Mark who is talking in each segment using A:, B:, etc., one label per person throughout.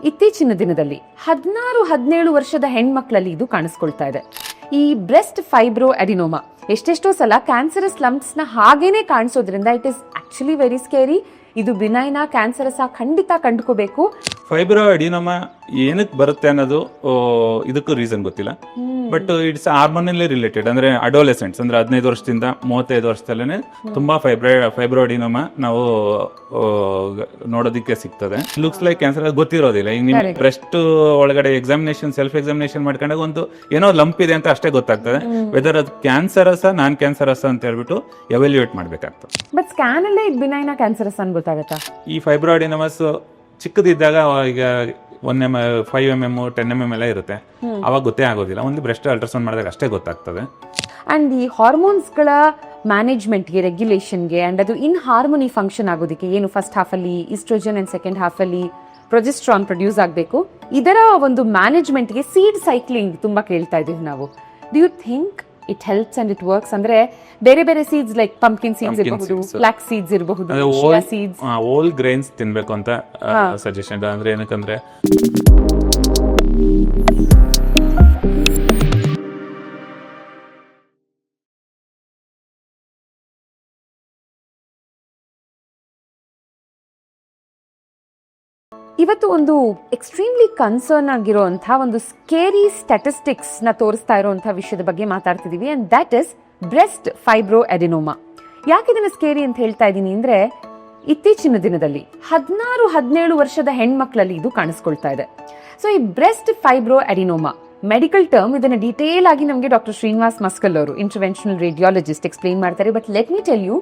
A: ಇತ್ತೀಚಿನ ದಿನದಲ್ಲಿ 16-17 ವರ್ಷದ ಹೆಣ್ಮಕ್ಳಲ್ಲಿ ಇದು ಕಾಣಿಸ್ಕೊಳ್ತಾ ಇದೆ. ಈ ಬ್ರೆಸ್ಟ್ ಫೈಬ್ರೋ ಅಡಿನೋಮಾ ಎಷ್ಟೆಷ್ಟೋ ಸಲ ಕ್ಯಾನ್ಸರಸ್ ಲಂಪ್ಸ್ ನ ಹಾಗೇನೆ ಕಾಣಿಸೋದ್ರಿಂದ it is actually very scary. ಇದು ಬಿನೈನಾ ಕ್ಯಾನ್ಸರಸ್ ಖಂಡಿತ ಕಂಡುಕೋಬೇಕು.
B: ಫೈಬ್ರೋ ಅಡಿನೋಮಾ ಏನಕ್ಕೆ ಬರುತ್ತೆ ಅನ್ನೋದು ಇದಕ್ಕೂ ರೀಸನ್ ಗೊತ್ತಿಲ್ಲ. But it's hormonally related. ಅಂದ್ರೆ ಅಡೋಲೆಸೆಂಟ್ಸ್ ಅಂದ್ರೆ 15 ವರ್ಷದಿಂದ 35 ವರ್ಷದಲ್ಲೇ ತುಂಬಾ ಫೈಬ್ರೋ ಅಡಿನೋಮಾ ನಾವು ನೋಡೋದಿಕ್ಕೆ ಸಿಗ್ತದೆ. ಲುಕ್ಸ್ ಲೈಕ್ ಕ್ಯಾನ್ಸರ್ ಗೊತ್ತಿರೋದಿಲ್ಲ. ಈಗ ನಿಮ್ಗೆ ಬ್ರೆಸ್ಟ್ ಒಳಗಡೆ ಸೆಲ್ಫ್ ಎಕ್ಸಾಮಿನೇಷನ್ ಮಾಡ್ಕೊಂಡಾಗ ಒಂದು ಏನೋ ಲಂಪ್ ಇದೆ ಅಂತ ಅಷ್ಟೇ ಗೊತ್ತಾಗ್ತದೆ. ವೆದರ್ ಅದು ಕ್ಯಾನ್ಸರಸ್ ನಾನ್ ಕ್ಯಾನ್ಸರಸ್ ಅಂತ ಹೇಳ್ಬಿಟ್ಟು ಎವ್ಯಾಲ್ಯೂಯೇಟ್ ಮಾಡ್ಬೇಕಾಗ್ತದೆ.
A: ಬಟ್ ಸ್ಕ್ಯಾನ್ ಅಲ್ಲೇ ಇದು ಬಿನೈನಾ ಕ್ಯಾನ್ಸರಸ್ ಅಂತ ಗೊತ್ತಾಗತ್ತಾ?
B: ಈ ಫೈಬ್ರೋ ಅಡಿನೋಮಾಸ್ ಚಿಕ್ಕದಿದ್ದಾಗ ಈಗ 1 mm 5 mm 10 mm ಎಲ್ಲ ಇರುತ್ತೆ. ಅವಾಗ ಗೊತ್ತೇ ಆಗೋದಿಲ್ಲ. ಒಂದು ಬ್ರೆಸ್ಟ್ ಅಲ್ಟ್ರಾಸೌಂಡ್ ಮಾಡಿದಾಗ ಅಷ್ಟೇ ಗೊತ್ತಾಗ್ತದೆ.
A: ಅಂಡ್ ಈ ಹಾರ್ಮೋನ್ಸ್ಗಳ ಮ್ಯಾನೇಜ್ಮೆಂಟ್ಗೆ, ರೆಗ್ಯುಲೇಷನ್ಗೆ ಅಂಡ್ ಅದು ಇನ್ ಹಾರ್ಮೋನಿ ಫಂಕ್ಷನ್ ಆಗೋದಕ್ಕೆ ಏನು ಫಸ್ಟ್ ಹಾಫ್ ಅಲ್ಲಿ ಈಸ್ಟ್ರೋಜನ್ ಅಂಡ್ ಸೆಕೆಂಡ್ ಹಾಫ್ ಅಲ್ಲಿ ಪ್ರೊಜೆಸ್ಟ್ರಾನ್ ಪ್ರೊಡ್ಯೂಸ್ ಆಗಬೇಕು. ಇದರ ಒಂದು ಮ್ಯಾನೇಜ್ಮೆಂಟ್ಗೆ ಸೀಡ್ ಸೈಕ್ಲಿಂಗ್ ತುಂಬಾ ಕೇಳ್ತಾ ಇದೀವಿ ನಾವು. Do you think it helps and it works? ಅಂದ್ರೆ ಬೇರೆ ಬೇರೆ ಸೀಡ್ಸ್ ಲೈಕ್ ಪಂಪ್ಕಿನ್ ಸೀಡ್ಸ್ ಇರಬಹುದು, ಫ್ಲಾಕ್ಸ್ ಸೀಡ್ಸ್ ಇರಬಹುದು, ಚಿಯಾ ಸೀಡ್ಸ್,
B: ಹೋಲ್ ಗ್ರೈನ್ಸ್ ತಿನ್ಬೇಕು ಅಂತ ಸಜೆಷನ್. ಅಂದ್ರೆ ಏನಕ್ಕಂದ್ರೆ
A: ಇವತ್ತು ಒಂದು ಎಕ್ಸ್ಟ್ರೀಮ್ಲಿ ಕನ್ಸರ್ನ್ ಆಗಿರುವಂತಹ ಒಂದು ಸ್ಕೇರಿ ಸ್ಟ್ಯಾಟಿಸ್ಟಿಕ್ಸ್ ನ ತೋರಿಸ್ತಾ ಇರುವಂತಹ ವಿಷಯದ ಬಗ್ಗೆ ಮಾತಾಡ್ತಿದೀವಿ. And that is breast fibroadenoma. ಯಾಕೆ ಇದನ್ನ ಸ್ಕೇರಿ ಅಂತ ಹೇಳ್ತಾ ಇದ್ದೀನಿ ಅಂದ್ರೆ ಇತ್ತೀಚಿನ ದಿನದಲ್ಲಿ 16-17 ವರ್ಷದ ಹೆಣ್ಮಕ್ಳಲ್ಲಿ ಇದು ಕಾಣಿಸ್ಕೊಳ್ತಾ ಇದೆ. ಸೊ ಈ breast fibroadenoma medical term. ಇದನ್ನ ಡೀಟೇಲ್ ಆಗಿ ನಮಗೆ ಡಾಕ್ಟರ್ ಶ್ರೀನಿವಾಸ್ ಮಸ್ಕಲ್ ಅವರು, ಇಂಟರ್ವೆನ್ಷನಲ್ ರೇಡಿಯಾಲಜಿಸ್ಟ್, ಎಕ್ಸ್ಪ್ಲೇನ್ ಮಾಡ್ತಾರೆ. But let me tell you,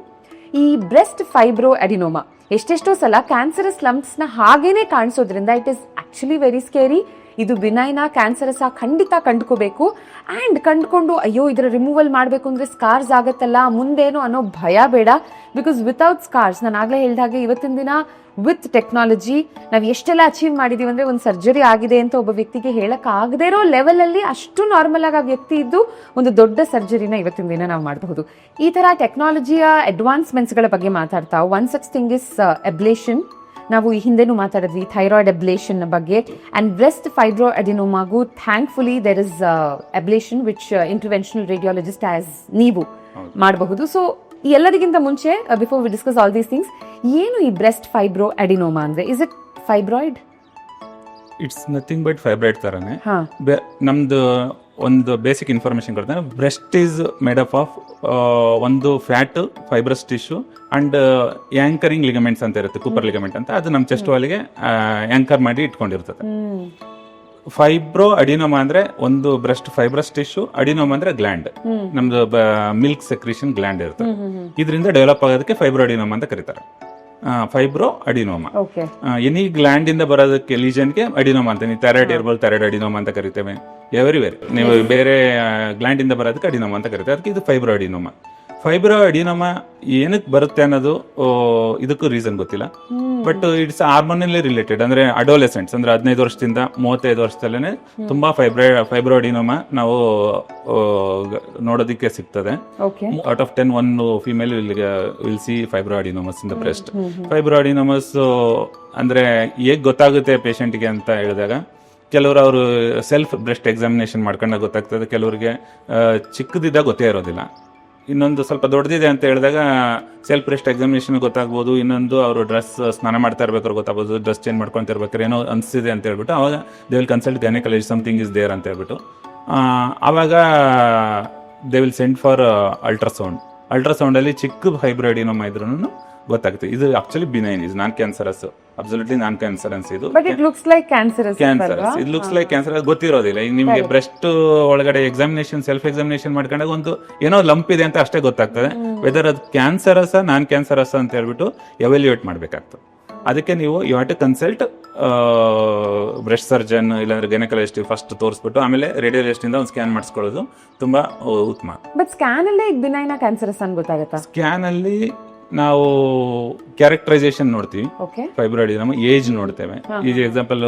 A: ಈ ಬ್ರೆಸ್ಟ್ ಫೈಬ್ರೋ ಅಡಿನೋಮಾ ಎಷ್ಟೆಷ್ಟೋ ಸಲ ಕ್ಯಾನ್ಸರಸ್ ಲಂಪ್ಸ್ ನ ಹಾಗೇನೆ ಕಾಣಿಸೋದ್ರಿಂದ it is actually very scary. ಇದು ಬಿನೈನಾ ಕ್ಯಾನ್ಸರಸ್ ಖಂಡಿತ ಕಂಡುಕೋಬೇಕು. ಅಂಡ್ ಕಂಡುಕೊಂಡು ಅಯ್ಯೋ ಇದರ ರಿಮೂವಲ್ ಮಾಡಬೇಕು ಅಂದ್ರೆ ಸ್ಕಾರ್ಸ್ ಆಗತ್ತಲ್ಲ ಮುಂದೇನು ಅನ್ನೋ ಭಯ ಬೇಡ. ಬಿಕಾಸ್ ವಿತೌಟ್ ಸ್ಕಾರ್ಸ್, ನಾನು ಆಗ್ಲೇ ಹೇಳಿದ ಹಾಗೆ ಇವತ್ತಿನ ದಿನ ವಿತ್ ಟೆಕ್ನಾಲಜಿ ನಾವು ಎಷ್ಟೆಲ್ಲ ಅಚೀವ್ ಮಾಡಿದೀವಿ ಅಂದ್ರೆ ಒಂದು ಸರ್ಜರಿ ಆಗಿದೆ ಅಂತ ಒಬ್ಬ ವ್ಯಕ್ತಿಗೆ ಹೇಳಕ್ ಆಗದೇ ಇರೋ ಲೆವೆಲ್ ಅಲ್ಲಿ ಅಷ್ಟು ನಾರ್ಮಲ್ ಆಗಿ ಆ ವ್ಯಕ್ತಿ ಇದ್ದು ಒಂದು ದೊಡ್ಡ ಸರ್ಜರಿನ ಇವತ್ತಿನ ದಿನ ನಾವು ಮಾಡಬಹುದು. ಈ ತರ ಟೆಕ್ನಾಲಜಿಯ ಅಡ್ವಾನ್ಸ್ಮೆಂಟ್ಸ್ ಗಳ ಬಗ್ಗೆ ಮಾತಾಡ್ತಾ one such thing is ablation. ನಾವು ಈ ಹಿಂದೆನೂ ಮಾತಾಡಿದ್ವಿ ಥೈರಾಯ್ಡ್ ಅಬ್ಲೇಷನ್ ಬಗ್ಗೆ. ಅಂಡ್ ಬ್ರೆಸ್ಟ್ ಫೈಬ್ರೋ ಅಡಿನೋಮಾಗೂ thankfully there is ablation which interventional radiologist as ನೀವು ಮಾಡಬಹುದು. ಸೊ ಎಲ್ಲದಕ್ಕಿಂತ ಮುಂಚೆ before we discuss all these things, ಏನು ಈ ಬ್ರೆಸ್ಟ್ ಫೈಬ್ರೋ ಅಡಿನೋಮಾ ಅಂದ್ರೆ? Is it fibroid?
B: It's nothing but fibroid ತರನೇ. ನಮ್ದು ಒಂದು ಬೇಸಿಕ್ ಇನ್ಫಾರ್ಮೇಶನ್ ಕೊಡ್ತೇನೆ. Breast is made up of ಒಂದು fat, fibrous tissue and anchoring ligaments ಅಂತ ಇರುತ್ತೆ, ಕೂಪರ್ ಲಿಗಮೆಂಟ್ ಅಂತ. ಅದು ನಮ್ಮ ಚೆಸ್ಟ್ ವಾಲಿಗೆ ಆಂಕರ್ ಮಾಡಿ ಇಟ್ಕೊಂಡಿರ್ತದೆ. ಫೈಬ್ರೋ ಅಡಿನೋಮಾ ಅಂದ್ರೆ ಒಂದು ಬ್ರೆಸ್ಟ್ ಫೈಬ್ರಸ್ ಟಿಶ್ಯೂ, ಅಡಿನೋಮಾ ಅಂದ್ರೆ ಗ್ಲ್ಯಾಂಡ್, ನಮ್ದು ಮಿಲ್ಕ್ ಸೆಕ್ರೀಷನ್ ಗ್ಲ್ಯಾಂಡ್ ಇರುತ್ತೆ. ಇದರಿಂದ ಡೆವಲಪ್ ಆಗೋದಕ್ಕೆ ಫೈಬ್ರೋ ಅಡಿನೋಮಾ ಅಂತ ಕರೀತಾರೆ. ಫೈಬ್ರೋ ಅಡಿನೋಮಾ ಎನಿ ಗ್ಲ್ಯಾಂಡ್ ಇಂದ ಬರೋದಕ್ಕೆ ಲೀಜನ್ಗೆ ಅಡಿನೋಮಾ ಅಂತ. ನೀವು ಥೈರಾಯ್ಡ್ ಇರ್ಬೋದು, ಥೈರಾಯ್ಡ್ ಅಡಿನೋಮಾ ಅಂತ ಕರಿತೇವೆ. ಎವ್ರಿವೇರ್ ನೀವು ಬೇರೆ ಗ್ಲ್ಯಾಂಡ್ ಇಂದ ಬರೋದಕ್ಕೆ ಅಡಿನೋಮಾ ಅಂತ ಕರಿತೇವೆ. ಅದಕ್ಕೆ ಇದು ಫೈಬ್ರೋ ಅಡಿನೋಮಾ. ಫೈಬ್ರೋ ಅಡಿನೋಮಾ ಏನಕ್ಕೆ ಬರುತ್ತೆ ಅನ್ನೋದು ಇದಕ್ಕೂ ರೀಸನ್ ಗೊತ್ತಿಲ್ಲ. But it's hormonally related. ಅಂದ್ರೆ ಅಡೋಲೆಸೆಂಟ್ಸ್ ಅಂದ್ರೆ 15 ವರ್ಷದಿಂದ 35 ವರ್ಷದಲ್ಲೇ ತುಂಬಾ ಫೈಬ್ರೋ ಅಡಿನೋಮಾ ನಾವು ನೋಡೋದಿಕ್ಕೆ ಸಿಗ್ತದೆ. Out of 10 1 female will see fibroadenomas in the breast. Fibroadenomas ಅಂದ್ರೆ ಹೇಗ್ ಗೊತ್ತಾಗುತ್ತೆ ಪೇಷಂಟ್ಗೆ ಅಂತ ಹೇಳಿದಾಗ, ಕೆಲವರು ಅವರು ಸೆಲ್ಫ್ ಬ್ರೆಸ್ಟ್ ಎಕ್ಸಾಮಿನೇಷನ್ ಮಾಡ್ಕೊಂಡಾಗ ಗೊತ್ತಾಗ್ತದೆ. ಕೆಲವರಿಗೆ ಚಿಕ್ಕದಿದ್ದಾಗ ಗೊತ್ತೇ ಇರೋದಿಲ್ಲ. ಇನ್ನೊಂದು ಸ್ವಲ್ಪ ದೊಡ್ಡದಿದೆ ಅಂತ ಹೇಳಿದಾಗ ಸೆಲ್ಫ್ ಬ್ರೆಸ್ಟ್ ಎಕ್ಸಾಮಿನೇಷನ್ ಗೊತ್ತಾಗ್ಬೋದು. ಇನ್ನೊಂದು ಅವರು ಡ್ರೆಸ್ ಸ್ನಾನ ಮಾಡ್ತಾ ಇರ್ಬೇಕಾದ್ರೆ ಗೊತ್ತಾಗ್ಬೋದು, ಡ್ರೆಸ್ ಚೇಂಜ್ ಮಾಡ್ಕೊಂತ ಇರ್ಬೇಕಾದ್ರೆ ಏನೋ ಅನಿಸಿದೆ ಅಂತ ಹೇಳ್ಬಿಟ್ಟು ಅವಾಗ they will consult gynaecologist, something is there ಅಂತ ಹೇಳ್ಬಿಟ್ಟು ಆವಾಗ they will send for ultrasound. Ultrasound ಅಲ್ಲಿ ಚಿಕ್ಕ ಫೈಬ್ರೋ ಅಡಿನೋಮಾ ಇದ್ರೂ ಗೊತ್ತಾಗುತ್ತೆ. ಇದು actually benign, is non cancerous, absolutely non cancerous. ಇದು
A: it looks like cancerous.
B: It looks like cancerous ಗೊತ್ತಿರೋದಿಲ್ಲ. ಈಗ ನಿಮ್ಗೆ ಬ್ರೆಸ್ಟ್ ಒಳಗಡೆ ಸೆಲ್ಫ್ ಎಕ್ಸಾಮಿನೇಷನ್ ಮಾಡ್ಕೊಂಡಾಗ ಒಂದು ಏನೋ ಲಂಪ್ ಇದೆ ಅಂತ ಅಷ್ಟೇ ಗೊತ್ತಾಗ್ತದೆ. ವೆದರ್ ಅದು ಕ್ಯಾನ್ಸರಸ್ ನಾನ್ ಕ್ಯಾನ್ಸರಸ್ ಅಂತ ಹೇಳ್ಬಿಟ್ಟು ಎವ್ಯಾಲ್ಯೂಯೇಟ್ ಮಾಡ್ಬೇಕಾಗ್ತದೆ. ಅದಕ್ಕೆ ನೀವು you have to consult breast surgeon ಇಲ್ಲಾಂದ್ರೆ ಗೈನಕಾಲಜಿಸ್ಟ್ ಫಸ್ಟ್ ತೋರಿಸ್ಬಿಟ್ಟು ಆಮೇಲೆ ರೇಡಿಯಾಲಜಿಸ್ಟ್ ಇಂದ ಒಂದು ಸ್ಕ್ಯಾನ್ ಮಾಡಿಸ್ಕೊಳ್ಳೋದು ತುಂಬಾ ಉತ್ತಮ.
A: ಬಟ್ ಸ್ಕ್ಯಾನ್ ಅಲ್ಲೇ ಬಿನೈನಾ ಕ್ಯಾನ್ಸರಸ್ ಅಂತ ಗೊತ್ತಾಗುತ್ತಾ?
B: ಸ್ಕ್ಯಾನ್ ಅಲ್ಲಿ ನಾವು ಕ್ಯಾರೆಕ್ಟರೈಸೇಷನ್ ನೋಡ್ತೀವಿ,
A: ಓಕೆ
B: ಫೈಬ್ರಾಯ್ಡ್ ನಮ್ಮ ಏಜ್ ನೋಡ್ತೇವೆ. ಈಗ ಎಕ್ಸಾಂಪಲ್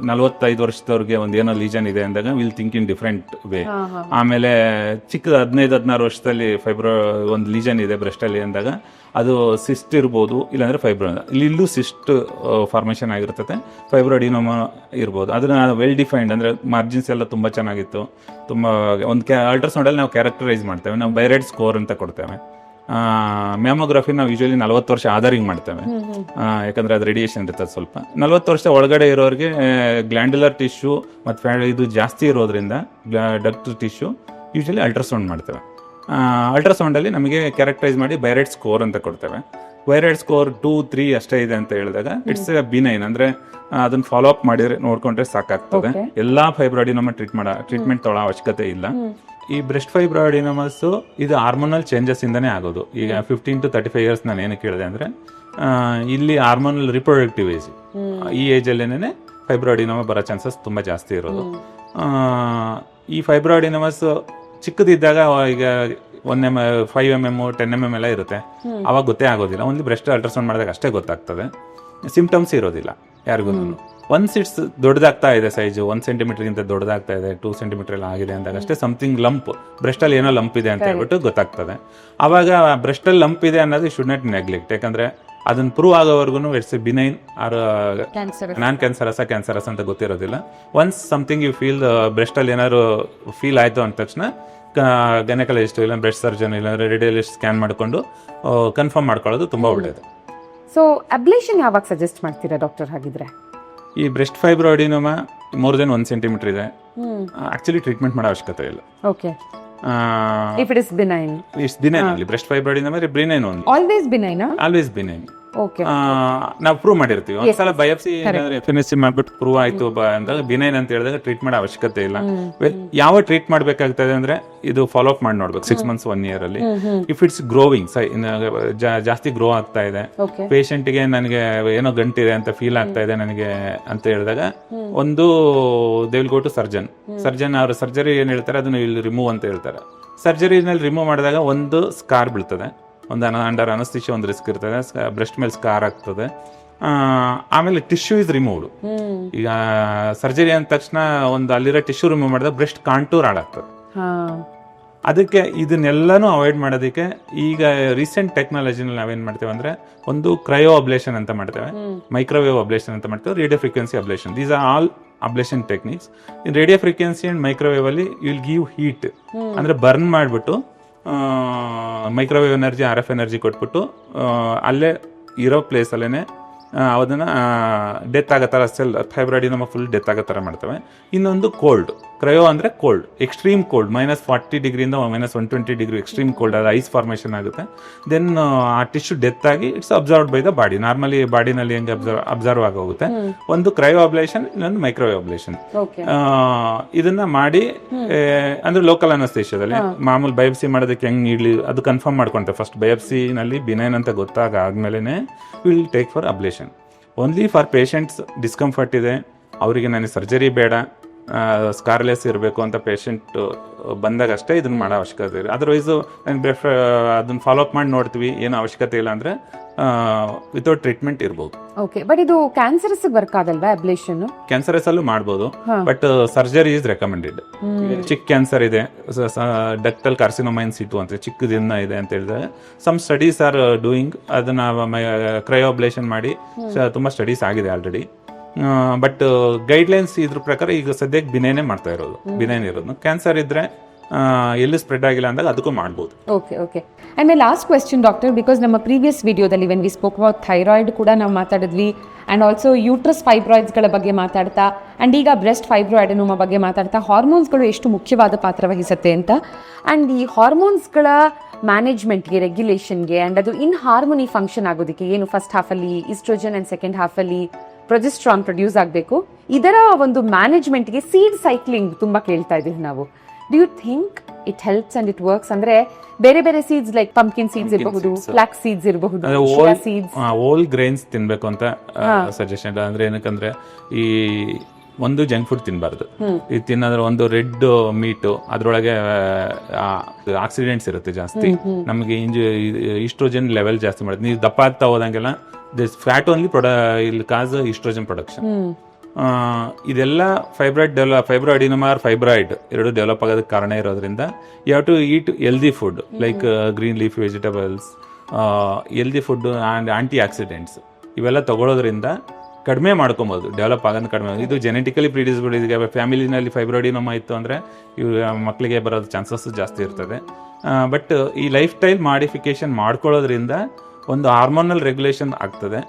B: 45 ವರ್ಷದವ್ರಿಗೆ ಒಂದು ಏನೋ ಲೀಜನ್ ಇದೆ ಅಂದಾಗ will think in different way. ಆಮೇಲೆ ಚಿಕ್ಕ 15-16 ವರ್ಷದಲ್ಲಿ ಒಂದು ಲೀಜನ್ ಇದೆ ಬ್ರೆಸ್ಟ್ ಅಲ್ಲಿ ಅಂದಾಗ ಅದು ಸಿಸ್ಟ್ ಇರ್ಬೋದು, ಇಲ್ಲಾಂದ್ರೆ ಫೈಬ್ರಾಯ್ಡ್. ಇಲ್ಲೂ ಸಿಸ್ಟ್ ಫಾರ್ಮೇಷನ್ ಆಗಿರ್ತದೆ, ಫೈಬ್ರಾಯ್ಡಿನೋಮಾ ಇರ್ಬೋದು. ಅದನ್ನ ವೆಲ್ ಡಿಫೈನ್ಡ್ ಅಂದ್ರೆ ಮಾರ್ಜಿನ್ಸ್ ಎಲ್ಲ ತುಂಬಾ ಚೆನ್ನಾಗಿತ್ತು. ತುಂಬಾ ಒಂದು ಅಲ್ಟ್ರಾಸೌಂಡ್ ಅಲ್ಲಿ ನಾವು ಕ್ಯಾರೆಕ್ಟರೈಸ್ ಮಾಡ್ತೇವೆ, ನಾವು ಬೈರೈಡ್ ಸ್ಕೋರ್ ಅಂತ ಕೊಡ್ತೇವೆ. ಮ್ಯಾಮೋಗ್ರಫಿ ನಾವು ಯೂಶಲಿ 40 ವರ್ಷ ಆಧಾರಿಂಗ್ ಮಾಡ್ತೇವೆ, ಯಾಕಂದ್ರೆ ಅದು ರೇಡಿಯೇಷನ್ ಇರ್ತದೆ ಸ್ವಲ್ಪ. 40 ವರ್ಷ ಒಳಗಡೆ ಇರೋರಿಗೆ ಗ್ಲ್ಯಾಂಡ್ಯುಲರ್ ಟಿಶ್ಯೂ ಮತ್ತು ಇದು ಜಾಸ್ತಿ ಇರೋದ್ರಿಂದ ಡಕ್ಟ್ ಟಿಶ್ಯೂ ಯೂಶಲಿ ಅಲ್ಟ್ರಾಸೌಂಡ್ ಮಾಡ್ತೇವೆ. ಅಲ್ಟ್ರಾಸೌಂಡಲ್ಲಿ ನಮಗೆ ಕ್ಯಾರೆಕ್ಟರೈಸ್ ಮಾಡಿ ಬೈರೈಡ್ ಸ್ಕೋರ್ ಅಂತ ಕೊಡ್ತೇವೆ. ಬೈರೈಡ್ ಸ್ಕೋರ್ 2-3 ಅಷ್ಟೇ ಇದೆ ಅಂತ ಹೇಳಿದಾಗ ಇಟ್ಸ್ ಬಿನೈನ್, ಅಂದ್ರೆ ಅದನ್ನ ಫಾಲೋ ಅಪ್ ಮಾಡಿದ್ರೆ ನೋಡ್ಕೊಂಡ್ರೆ ಸಾಕಾಗ್ತದೆ. ಎಲ್ಲಾ ಫೈಬ್ರಾಯ್ಡಿನೋಮಾ ಟ್ರೀಟ್ಮೆಂಟ್ ತೊಗೊಳ್ಳೋ ಅವಶ್ಯಕತೆ ಇಲ್ಲ. ಈ ಬ್ರೆಸ್ಟ್ ಫೈಬ್ರಾಯ್ಡಿನೋಮಾಸ್ ಇದು ಹಾರ್ಮೋನಲ್ ಚೇಂಜಸ್ ಇಂದಾನೇ ಆಗೋದು. ಈಗ 15 to 35 ಇಯರ್ಸ್ ನಾನು ಏನು ಕೇಳಿದೆ ಅಂದ್ರೆ ಇಲ್ಲಿ ಹಾರ್ಮೋನಲ್ ರಿಪ್ರೊಡಕ್ಟಿವ್ ಏಜ್, ಈ ಏಜ್ ಅಲ್ಲೇನೆ ಫೈಬ್ರಾಯ್ಡಿನೋಮಾ ಬರೋ ಚಾನ್ಸಸ್ ತುಂಬಾ ಜಾಸ್ತಿ ಇರೋದು. ಈ ಫೈಬ್ರಾಯ್ಡಿನೋಮಾಸ್ ಚಿಕ್ಕದಿದ್ದಾಗ ಈಗ 5 mm 10 mm ಎಲ್ಲ ಇರುತ್ತೆ, ಅವಾಗ ಗೊತ್ತೇ ಆಗೋದಿಲ್ಲ. ಓನ್ಲಿ ಬ್ರೆಸ್ಟ್ ಅಲ್ಟ್ರಾಸೌಂಡ್ ಮಾಡಿದಾಗ ಅಷ್ಟೇ ಗೊತ್ತಾಗ್ತದೆ, ಸಿಂಪ್ಟಮ್ಸ್ ಇರೋದಿಲ್ಲ ಯಾರಿಗೂ. ಒನ್ಸ್ ಇಟ್ಸ್ ದೊಡ್ಡದಾಗ್ತಾ ಇದೆ, ಸೈಜ್ 1 ಸೆಂಟಿಮೀಟರ್ಗಿಂತ ದೊಡ್ಡದಾಗ್ತಾ ಇದೆ, 2 ಸೆಂಟಿಮೀಟರ್ ಎಲ್ಲ ಆಗಿದೆ ಅಂದಾಗ ಅಷ್ಟೇ ಸಮಥಿಂಗ್ ಲಂಪ್, ಬ್ರೆಸ್ಟ್ ಅಲ್ಲಿ ಏನೋ ಲಂಪ್ ಇದೆ ಅಂತ ಹೇಳ್ಬಿಟ್ಟು ಗೊತ್ತಾಗ್ತದೆ. ಅವಾಗ ಬ್ರೆಸ್ಟ್ ಅಲ್ಲಿ ಲಂಪ್ ಇದೆ ಅನ್ನೋದು ಶುಡ್ ನಾಟ್ ನೆಗ್ಲೆಕ್ಟ್, ಯಾಕಂದ್ರೆ ಅದನ್ನ ಪ್ರೂವ್ ಆಗೋವರೆಗೂ it's benign or non cancerous ಅಂತ ಗೊತ್ತಿರೋದಿಲ್ಲ. Once something you feel breast ಅಲ್ಲಿ ಏನಾದ್ರು ಫೀಲ್ ಆಯ್ತು ಅಂದ ತಕ್ಷಣ ಗೈನಕಾಲಜಿಸ್ಟ್ ಇಲ್ಲ ಬ್ರೆಸ್ಟ್ ಸರ್ಜನ್ ಇಲ್ಲ ರೇಡಿಯಾಲಜಿಸ್ಟ್ ಸ್ಕ್ಯಾನ್ ಮಾಡಿಕೊಂಡು ಕನ್ಫರ್ಮ್ ಮಾಡ್ಕೊಳ್ಳೋದು ತುಂಬಾ ಒಳ್ಳೇದು.
A: ಸೊ ಅಬ್ಲೇಷನ್ ಯಾವಾಗ ಸಜೆಸ್ಟ್ ಮಾಡ್ತೀರಾ ಡಾಕ್ಟರ್ ಹಾಗಿದ್ರೆ?
B: ಈ breast fibroadenoma more than 1 centimetre ಇದೆ, ಆಕ್ಚುಲಿ ಟ್ರೀಟ್ಮೆಂಟ್ ಮಾಡೋ ಅವಶ್ಯಕತೆ ಇಲ್ಲ.
A: Okay, if it is benign,
B: it's benign only. Breast fibroadenoma is benign only.
A: Always benign, huh?
B: Always benign.
A: Okay.
B: ನಾವು ಪ್ರೂವ್ ಮಾಡಿರ್ತೀವಿ. ಒಂದ್ಸಲ ಬಯಾಪ್ಸಿ FNSC ಮಾಡ್ಬಿಟ್ಟು ಪ್ರೂವ್ ಆಯ್ತು ಅಂದಾಗ ಬಿನೈನ್ ಅಂತ ಹೇಳಿದಾಗ ಟ್ರೀಟ್ ಮಾಡೋ ಅವಶ್ಯಕತೆ ಇಲ್ಲ. ಯಾವ ಟ್ರೀಟ್ ಮಾಡ್ಬೇಕಾಗ್ತದೆ ಅಂದ್ರೆ ಇದು ಫಾಲೋ ಅಪ್ ಮಾಡಿ ನೋಡ್ಬೇಕು 6 months 1 year ಅಲ್ಲಿ. ಇಫ್ ಇಟ್ಸ್ ಗ್ರೋವಿಂಗ್, ಜಾಸ್ತಿ ಗ್ರೋ ಆಗ್ತಾ ಇದೆ, ಪೇಷಂಟ್ ಗೆ ನನಗೆ ಏನೋ ಗಂಟಿದೆ ಅಂತ ಫೀಲ್ ಆಗ್ತಾ ಇದೆ ನನಗೆ ಅಂತ ಹೇಳಿದಾಗ ಒಂದು they will go to surgeon ಅವ್ರ ಸರ್ಜರಿ ಏನ್ ಹೇಳ್ತಾರೆ ಅದನ್ನ ಇಲ್ಲಿ ರಿಮೂವ್ ಅಂತ ಹೇಳ್ತಾರೆ. ಸರ್ಜರಿನಲ್ಲಿ ರಿಮೂವ್ ಮಾಡಿದಾಗ ಒಂದು ಸ್ಕಾರ್ ಬೀಳ್ತದೆ, ಒಂದು ಅಂಡರ್ ಅನಸ್ತಿಷಿಯಾ ಒಂದು ರಿಸ್ಕ್ ಇರ್ತದೆ, ಬ್ರೆಸ್ಟ್ ಮೇಲೆ ಸ್ಕಾರ್ ಆಗ್ತದೆ. ಆಮೇಲೆ ಟಿಶ್ಯೂ ಇಸ್ ರಿಮೂವ್ಡ್. ಈಗ ಸರ್ಜರಿ ಅಂದ ತಕ್ಷಣ ಒಂದು ಅಲ್ಲಿರೋ ಟಿಶ್ಯೂ ರಿಮೂವ್ ಮಾಡಿದಾಗ ಬ್ರೆಸ್ಟ್ ಕಾಂಟೂರ್ ಹಾಳಾಗ್ತದೆ. ಅದಕ್ಕೆ ಇದನ್ನೆಲ್ಲಾನು ಅವಾಯ್ಡ್ ಮಾಡೋದಕ್ಕೆ ಈಗ ರೀಸೆಂಟ್ ಟೆಕ್ನಾಲಜಿನಲ್ಲಿ ನಾವೇನ್ ಮಾಡ್ತೇವೆ ಅಂದ್ರೆ ಒಂದು ಕ್ರಯೋ ಅಬ್ಲೇಷನ್ ಅಂತ ಮಾಡ್ತೇವೆ, ಮೈಕ್ರೋವೇವ್ ಅಬ್ಲೇಷನ್ ಅಂತ ಮಾಡ್ತೇವೆ, radio frequency ablation. These are all ablation techniques. In radio frequency and microwave ಅಲ್ಲಿ ಯು ವಿಲ್ ಗಿವ್ ಹೀಟ್, ಅಂದ್ರೆ ಬರ್ನ್ ಮಾಡಿಬಿಟ್ಟು ಮೈಕ್ರೋವೇವ್ ಎನರ್ಜಿ RF ಎನರ್ಜಿ ಕೊಟ್ಬಿಟ್ಟು ಅಲ್ಲೇ ಇರೋ ಪ್ಲೇಸ್ ಅಲ್ಲೇನೆ ಅದನ್ನ ಡೆತ್ ಆಗೋ ಥರ ಸೆಲ್ ಫೈಬ್ರಾಯ್ಡಿನೋಮಾ ಫುಲ್ ಡೆತ್ ಆಗೋ ಥರ ಮಾಡ್ತೇವೆ. ಇನ್ನೊಂದು ಕೋಲ್ಡ್, ಕ್ರಯೋ ಅಂದ್ರೆ ಕೋಲ್ಡ್, ಎಕ್ಸ್ಟ್ರೀಮ್ ಕೋಲ್ಡ್, -40 ಡಿಗ್ರಿಯಿಂದ -120 ಡಿಗ್ರಿ ಎಕ್ಸ್ಟ್ರೀಮ್ ಕೋಲ್ಡ್, ಅದು ಐಸ್ ಫಾರ್ಮೇಷನ್ ಆಗುತ್ತೆ. ದೆನ್ ಆ ಟಿಶ್ಯೂ ಡೆತ್ ಆಗಿ it's absorbed by the body. Normally ಬಾಡಿನಲ್ಲಿ ಹೆಂಗೆ ಅಬ್ಸರ್ವ್ ಆಗೋಗುತ್ತೆ. ಒಂದು ಕ್ರಯೋ ಅಬ್ಲೇಷನ್, ಇನ್ನೊಂದು ಮೈಕ್ರೋವೇವ್ ಅಬ್ಲೇಷನ್. ಇದನ್ನ ಮಾಡಿ ಅಂದ್ರೆ ಲೋಕಲ್ ಅನಸ್ತೇಷಿಯಾದಲ್ಲಿ ಮಾಮೂಲಿ ಬಯಾಪ್ಸಿ ಮಾಡೋದಕ್ಕೆ ಹೆಂಗ್ ನೀಡ್ಲಿ ಅದು ಕನ್ಫರ್ಮ್ ಮಾಡ್ಕೊಂತಾರೆ. ಫಸ್ಟ್ ಬಯಾಪ್ಸಿ ನಲ್ಲಿ ಬಿನೈನ್ ಅಂತ ಗೊತ್ತಾದ್ಮೇಲೆ will take for ablation. Only for patients discomfort ಇದೆ, ಅವರಿಗೆ ನನಗೆ ಸರ್ಜರಿ ಬೇಡ, ಸ್ಕಾರ್ಲೆಸ್ ಇರಬೇಕು ಅಂತ ಪೇಷಂಟ್ ಬಂದಾಗ ಅಷ್ಟೇ ಇದನ್ನ ಮಾಡೋ ಅವಶ್ಯಕತೆ ಇದೆ. ಅದರ್ವೈಸ್ ಅದನ್ನ ಫಾಲೋ ಅಪ್ ಮಾಡಿ ನೋಡ್ತೀವಿ, ಏನು ಅವಶ್ಯಕತೆ ಇಲ್ಲ ಅಂದ್ರೆ ವಿತೌಟ್ ಟ್ರೀಟ್ಮೆಂಟ್ ಇರ್ಬೋದು.
A: ಓಕೆ, ಬಟ್ ಇದು ಕ್ಯಾನ್ಸರಸ್ ವರ್ಕ್ ಆಗಲ್ವಾ ಅಬ್ಲೇಷನ್?
B: ಕ್ಯಾನ್ಸರಸ್ ಅಲ್ಲೂ ಮಾಡ್ಬೋದು, ಬಟ್ ಸರ್ಜರಿ ಈಸ್ ರೆಕಮೆಂಡೆಡ್. ಚಿಕ್ಕ ಕ್ಯಾನ್ಸರ್ ಇದೆ, ಡಕ್ಟಲ್ ಕಾರ್ಸಿನೋಮಾ ಇನ್ ಸಿಟು ಅಂತ ಚಿಕ್ಕದಿನ್ನ ಇದೆ ಅಂತ ಹೇಳಿದಾಗ ಸಮ್ ಸ್ಟಡೀಸ್ ಆರ್ ಡೂಯಿಂಗ್, ಅದನ್ನ ಕ್ರಯೋ ಅಬ್ಲೇಷನ್ ಮಾಡಿ ತುಂಬಾ ಸ್ಟಡೀಸ್ ಆಗಿದೆ ಆಲ್ರೆಡಿ. ಬಟ್ ಗೈಡ್ಲೈನ್ಸ್ ಇದ್ರ ಪ್ರಕಾರ ಈಗ ಸದ್ಯಕ್ಕೆ ಬಿನೈನೇ ಮಾಡ್ತಾ ಇರೋದು, ಬಿನೈನ್ ಇರೋದು. ಕ್ಯಾನ್ಸರ್ ಇದ್ರೆ ಎಲ್ಲೂ ಸ್ಪ್ರೆಡ್ ಆಗಿಲ್ಲ ಅಂದಾಗ ಅದಕ್ಕೂ ಮಾಡ್ಬೋದು.
A: Okay okay. And my last question doctor, because ನಮ್ಮ ಪ್ರೀವಿಯಸ್ ವಿಡಿಯೋದಲ್ಲಿ when we spoke about thyroid ಕೂಡ ನಾವು ಮಾತಾಡಿದ್ವಿ, ಆ್ಯಂಡ್ ಆಲ್ಸೋ ಯೂಟ್ರಸ್ ಫೈಬ್ರಾಯ್ಡ್ಸ್ಗಳ ಬಗ್ಗೆ ಮಾತಾಡ್ತಾ, ಆ್ಯಂಡ್ ಈಗ ಬ್ರೆಸ್ಟ್ ಫೈಬ್ರಾಯ್ಡೆನೋಮಾ ಬಗ್ಗೆ ಮಾತಾಡ್ತಾ ಹಾರ್ಮೋನ್ಸ್ಗಳು ಎಷ್ಟು ಮುಖ್ಯವಾದ ಪಾತ್ರ ವಹಿಸುತ್ತೆ ಅಂತ. ಆ್ಯಂಡ್ ಈ ಹಾರ್ಮೋನ್ಸ್ಗಳ ಮ್ಯಾನೇಜ್ಮೆಂಟ್ಗೆ, ರೆಗ್ಯುಲೇಷನ್ಗೆ, ಆ್ಯಂಡ್ ಅದು ಇನ್ ಹಾರ್ಮೋನಿ ಫಂಕ್ಷನ್ ಆಗೋದಕ್ಕೆ ಏನು ಫಸ್ಟ್ ಹಾಫಲ್ಲಿ ಈಸ್ಟ್ರೋಜನ್ ಆ್ಯಂಡ್ ಸೆಕೆಂಡ್ ಹಾಫಲ್ಲಿ ಪ್ರೊಜೆಸ್ಟ್ರಾನ್ ಪ್ರೊಡ್ಯೂಸ್ ಆಗಬೇಕು, ಇದರ ಒಂದು ಮ್ಯಾನೇಜ್ಮೆಂಟ್ಗೆ ಸೀಡ್ ಸೈಕ್ಲಿಂಗ್ ತುಂಬ ಕೇಳ್ತಾ ಇದ್ದೀವಿ ನಾವು. Do you think it helps and it works? ಅಂದ್ರೆ ಬೇರೆ ಬೇರೆ ಸೀಡ್ಸ್ ಲೈಕ್ ಪಂಪ್ಕಿನ್ ಸೀಡ್ಸ್ ಇರಬಹುದು, ಫ್ಲಾಕ್ಸ್ ಸೀಡ್ಸ್ ಇರಬಹುದು,
B: ಹೋಲ್ ಗ್ರೈನ್ಸ್ ತಿನ್ಬೇಕು ಅಂತ ಸಜೆಷನ್. ಅಂದ್ರೆ ಏನಕ್ಕಂದ್ರೆ ಈ ಒಂದು ಜಂಕ್ ಫುಡ್ ತಿನ್ನಬಾರ್ದು. ಇದು ತಿನ್ನೋದ್ರ ಒಂದು ರೆಡ್ ಮೀಟು, ಅದ್ರೊಳಗೆ ಆಕ್ಸಿಡೆಂಟ್ಸ್ ಇರುತ್ತೆ ಜಾಸ್ತಿ, ನಮಗೆ ಈಸ್ಟ್ರೋಜನ್ ಲೆವೆಲ್ ಜಾಸ್ತಿ ಮಾಡುತ್ತೆ. ನೀವು ದಪ್ಪ ಆಗ್ತಾ ಹೋದಂಗೆಲ್ಲ ದಿಸ್ ಫ್ಯಾಟ್ ಓನ್ಲಿ ಇಲ್ಲಿ ಕಾಸ್ ಈಸ್ಟ್ರೋಜನ್ ಪ್ರೊಡಕ್ಷನ್. ಇದೆಲ್ಲ ಫೈಬ್ರೋ ಅಡಿನೋಮಾ ಆರ್ ಫೈಬ್ರಾಯ್ಡ್ ಎರಡು ಡೆವಲಪ್ ಆಗೋದಕ್ಕೆ ಕಾರಣ ಇರೋದ್ರಿಂದ you have to eat healthy food like green leaf vegetables, healthy food and antioxidants ಇವೆಲ್ಲ ತಗೊಳ್ಳೋದ್ರಿಂದ ಕಡಿಮೆ ಮಾಡ್ಕೊಬೋದು, ಡೆವಲಪ್ ಆಗೋದು ಕಡಿಮೆ. ಇದು ಜೆನೆಟಿಕಲಿ ಪ್ರಿಡಿಸ್ಬಿಡ್. ಈಗ ಫ್ಯಾಮಿಲಿನಲ್ಲಿ ಫೈಬ್ರೋಡಿನೋಮಾ ಇತ್ತು ಅಂದರೆ ಇವು ಮಕ್ಕಳಿಗೆ ಬರೋದು ಚಾನ್ಸಸ್ ಜಾಸ್ತಿ ಇರ್ತದೆ. ಬಟ್ ಈ ಲೈಫ್ ಸ್ಟೈಲ್ ಮಾಡಿಫಿಕೇಶನ್ ಮಾಡ್ಕೊಳ್ಳೋದ್ರಿಂದ ಒಂದು ಹಾರ್ಮೋನಲ್ ರೆಗ್ಯುಲೇಷನ್ ಆಗ್ತದೆ.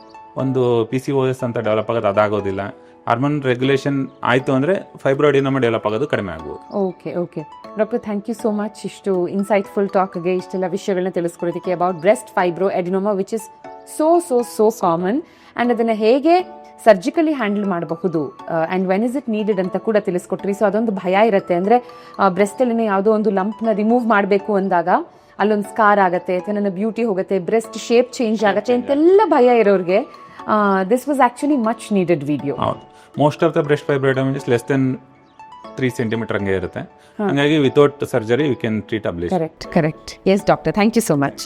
B: ಒಂದು PCOS ಅಂತ ಡೆವಲಪ್ ಆಗೋದು ಅದಾಗೋದಿಲ್ಲ. ಹಾರ್ಮೋನ್ ರೆಗ್ಯುಲೇಷನ್ ಆಯಿತು ಅಂದರೆ ಫೈಬ್ರೋಡಿನೋಮಾ ಡೆವಲಪ್ ಆಗೋದು ಕಡಿಮೆ ಆಗ್ಬೋದು.
A: Okay doctor, thank you so much ಇಷ್ಟು ಇನ್ಸೈಟ್ಫುಲ್ ಟಾಕ್ಗೆ, ಇಷ್ಟೆಲ್ಲ ವಿಷಯಗಳನ್ನ ತಿಳಿಸ್ಕೊಡೋದಕ್ಕೆ about breast fibroadenoma which is so common, and ಅದನ್ನು ಹೇಗೆ ಸರ್ಜಿಕಲಿ ಹ್ಯಾಂಡಲ್ ಮಾಡಬಹುದು and when is it needed ಅಂತ ಕೂಡ ತಿಳಿಸ್ಕೊಟ್ರಿ. ಸೊ ಅದೊಂದು ಭಯ ಇರುತ್ತೆ, ಅಂದರೆ ಬ್ರೆಸ್ಟಲ್ಲಿ ಯಾವುದೋ ಒಂದು ಲಂಪ್ನ ರಿಮೂವ್ ಮಾಡಬೇಕು ಅಂದಾಗ ಅಲ್ಲೊಂದು ಸ್ಕಾರ್ ಆಗುತ್ತೆ ಅಥವಾ ನನ್ನ ಬ್ಯೂಟಿ ಹೋಗುತ್ತೆ, ಬ್ರೆಸ್ಟ್ ಶೇಪ್ ಚೇಂಜ್ ಆಗುತ್ತೆ ಅಂತೆಲ್ಲ ಭಯ ಇರೋರಿಗೆ this was actually much needed video.
B: Most of the breast fibroadenoma is less than 3 centimetre ಹಂಗೆ ಇರುತ್ತೆ. ಹಾಗಾಗಿ without surgery we can treat ablation.
A: Correct. Yes doctor, thank you so much.